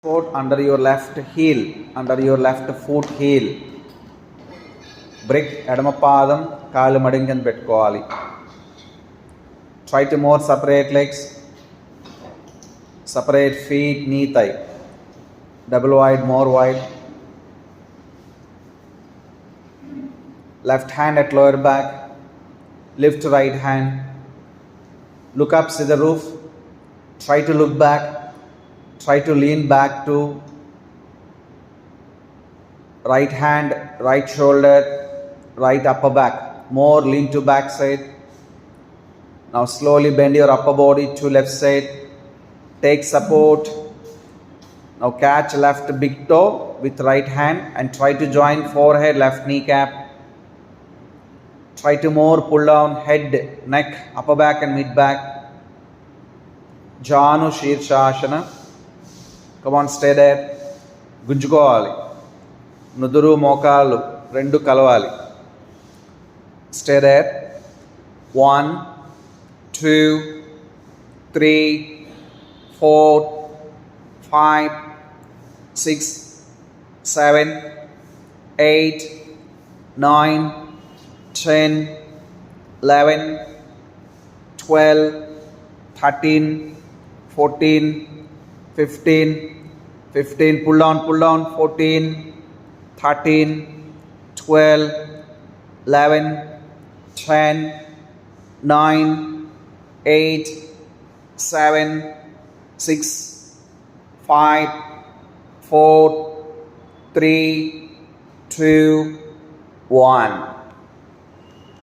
Support under your left heel, under your left foot heel. Brick ఎడమ పాదం కాలు మడింకని పెట్టుకోవాలి. Try to more separate legs, separate feet, knee thigh. Double wide, more wide. Left hand at lower back. Lift right hand. Look up, see the roof. Try to look back. Try to lean back to right hand, right shoulder, right upper back. More lean to back side. Now slowly bend your upper body to left side. Take support. Now catch left big toe with right hand and try to join forehead, left kneecap. Try to more pull down head, neck, upper back and mid back. Janu, Sirsasana. Come on, stay there. గుంజుకోవాలి. నుదురు మోకాళ్ళు రెండు కలవాలి. Stay there. 1, 2, 3, 4, 5, 6, 7, 8, 9, 10, 11, 12, 13, 14, 15, pull down, 14, 13, 12, 11, 10, 9, 8, 7, 6, 5, 4, 3, 2, 1.